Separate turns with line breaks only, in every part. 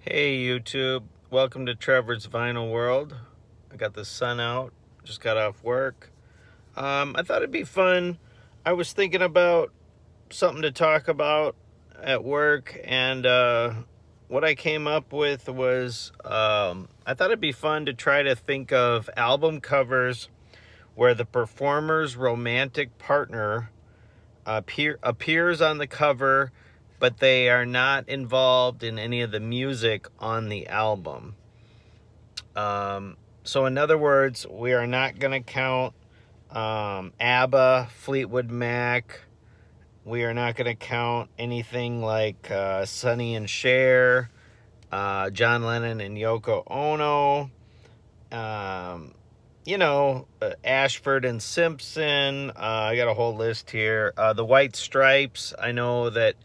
Hey YouTube, welcome to Trevor's Vinyl World. I got the sun out, just got off work. I thought it'd be fun. I was thinking about something to talk about at work, and what I came up with was I thought it'd be fun to try to think of album covers where the performer's romantic partner appears on the cover, but they are not involved in any of the music on the album. So in other words, we are not going to count ABBA, Fleetwood Mac. We are not going to count anything like Sonny and Cher, John Lennon and Yoko Ono. Ashford and Simpson. I got a whole list here. The White Stripes. I know that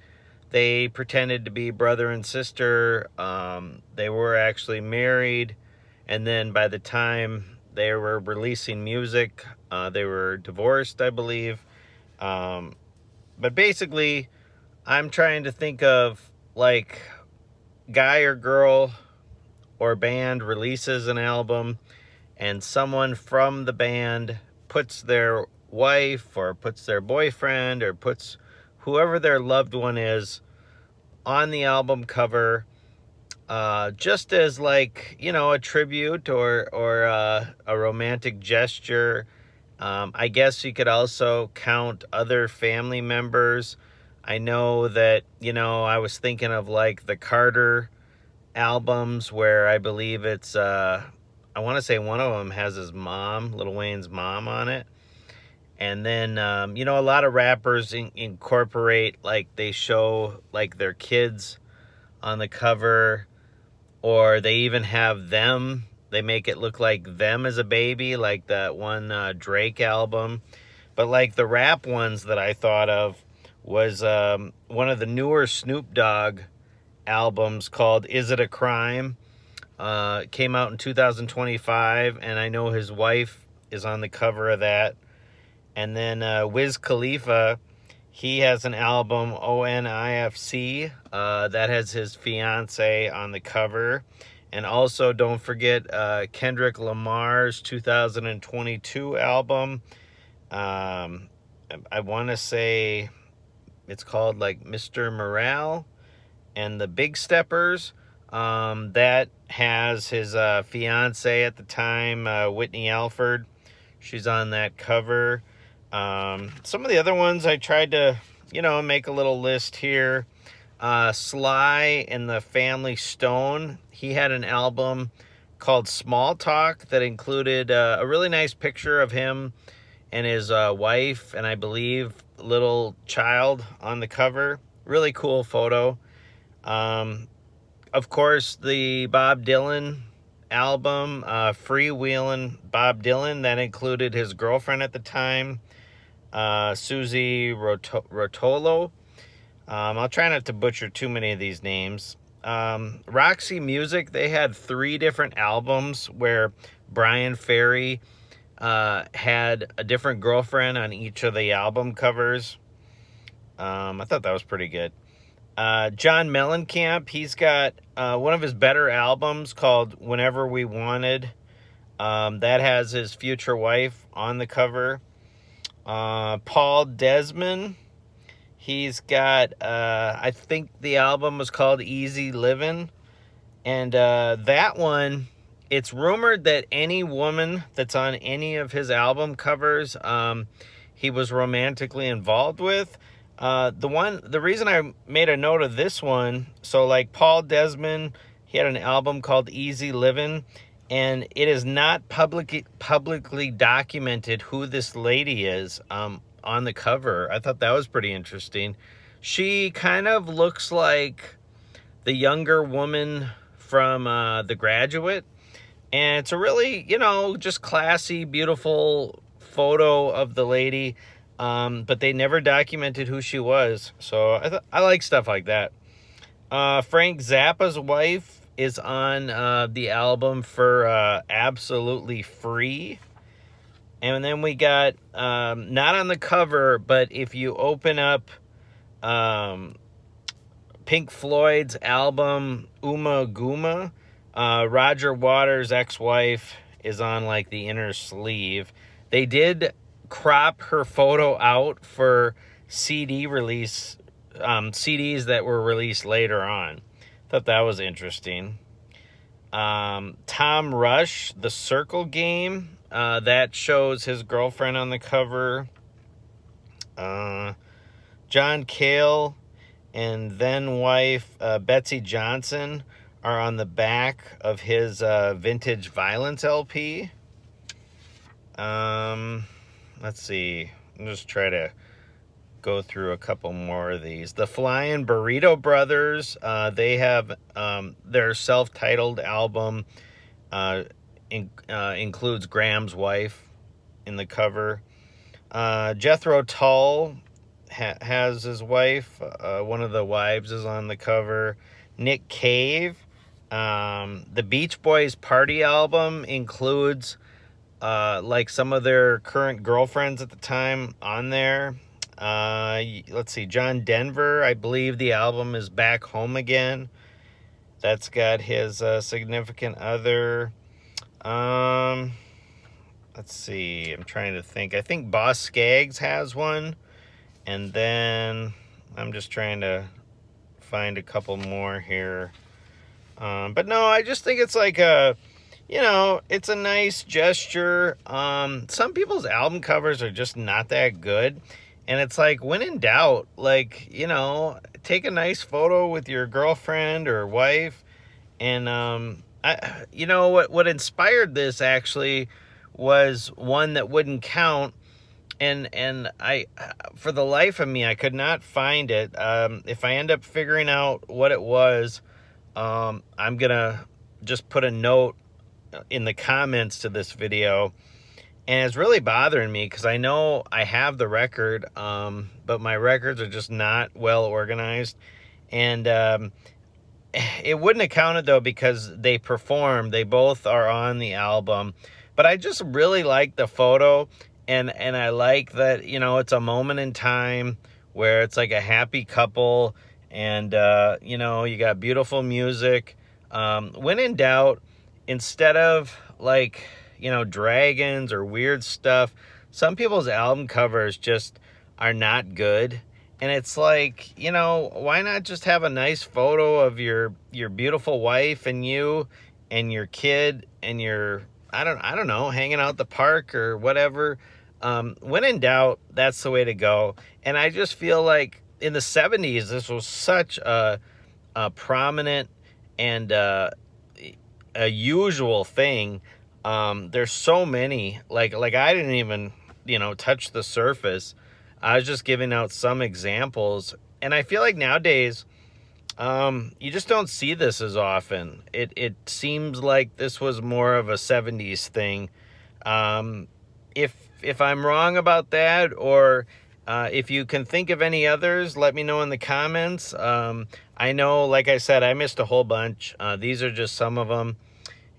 they pretended to be brother and sister. They were actually married, and then by the time they were releasing music, they were divorced, I believe. But basically, I'm trying to think of like guy or girl or band releases an album, and someone from the band puts their wife or puts their boyfriend or puts whoever their loved one is on the album cover, just as like, a tribute or a romantic gesture. I guess you could also count other family members. I know that, I was thinking of like the Carter albums where I believe it's I want to say one of them has his mom, Lil Wayne's mom, on it. And then a lot of rappers incorporate, like, they show like their kids on the cover, or they even have them, they make it look like them as a baby, like that one Drake album. But like the rap ones that I thought of was one of the newer Snoop Dogg albums called Is It a Crime? It came out in 2025, and I know his wife is on the cover of that. And then Wiz Khalifa, he has an album, ONIFC, that has his fiance on the cover. And also, don't forget Kendrick Lamar's 2022 album. I want to say it's called like Mr. Morale and the Big Steppers. That has his fiance at the time, Whitney Alford. She's on that cover. Some of the other ones I tried to, make a little list here. Sly and the Family Stone, he had an album called Small Talk that included a really nice picture of him and his wife, and I believe little child on the cover. Really cool photo. Of course, the Bob Dylan album, Freewheelin' Bob Dylan, that included his girlfriend at the time, Susie Rotolo. I'll try not to butcher too many of these names. Roxy Music, they had 3 different albums where Brian Ferry had a different girlfriend on each of the album covers. I thought that was pretty good. John Mellencamp, he's got one of his better albums called Whenever We Wanted. That has his future wife on the cover. Paul Desmond, he's got, I think the album was called Easy Livin'. And that one, it's rumored that any woman that's on any of his album covers, he was romantically involved with. The reason I made a note of this one, so like Paul Desmond, he had an album called Easy Livin', and it is not publicly documented who this lady is on the cover. I thought that was pretty interesting. She kind of looks like the younger woman from The Graduate, and it's a really, just classy, beautiful photo of the lady. But they never documented who she was. So I like stuff like that. Frank Zappa's wife is on the album for Absolutely Free. And then we got, not on the cover, but if you open up Pink Floyd's album Uma Guma. Roger Waters' ex-wife is on like the inner sleeve. They did crop her photo out for CD release, CDs that were released later on. Thought that was interesting. Tom Rush, The Circle Game, that shows his girlfriend on the cover. John Cale and then wife Betsy Johnson are on the back of his Vintage Violence LP. Let's see. I'll just try to go through a couple more of these. The Flying Burrito Brothers, they have their self-titled album includes Graham's wife in the cover. Jethro Tull has his wife. One of the wives is on the cover. Nick Cave. The Beach Boys Party album includes like some of their current girlfriends at the time on there. Let's see, John Denver, I believe the album is Back Home Again. That's got his significant other. Let's see, I'm trying to think. I think Boss Skaggs has one. And then I'm just trying to find a couple more here. But no, I just think it's like it's a nice gesture. Some people's album covers are just not that good. And it's like, when in doubt, like, take a nice photo with your girlfriend or wife. And, what inspired this actually was one that wouldn't count. And I, for the life of me, I could not find it. If I end up figuring out what it was, I'm going to just put a note in the comments to this video. And it's really bothering me because I know I have the record, but my records are just not well organized. And it wouldn't have counted, though, because they performed. They both are on the album. But I just really like the photo. And I like that, it's a moment in time where it's like a happy couple. And, you got beautiful music. When in doubt, instead of like, dragons or weird stuff, some people's album covers just are not good. And it's like, why not just have a nice photo of your beautiful wife and you and your kid and your, I don't know, hanging out at the park or whatever. When in doubt, that's the way to go. And I just feel like in the 70s, this was such a prominent and a usual thing. There's so many, like I didn't even, touch the surface. I was just giving out some examples. And I feel like nowadays, you just don't see this as often. It seems like this was more of a 70s thing. If I'm wrong about that, or if you can think of any others, let me know in the comments. I know, like I said, I missed a whole bunch. These are just some of them.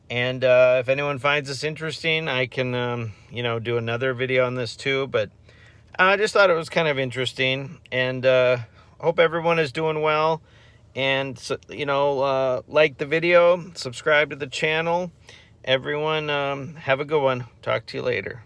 And if anyone finds this interesting, I can, do another video on this too. But I just thought it was kind of interesting. And hope everyone is doing well. And, like the video, subscribe to the channel. Everyone, have a good one. Talk to you later.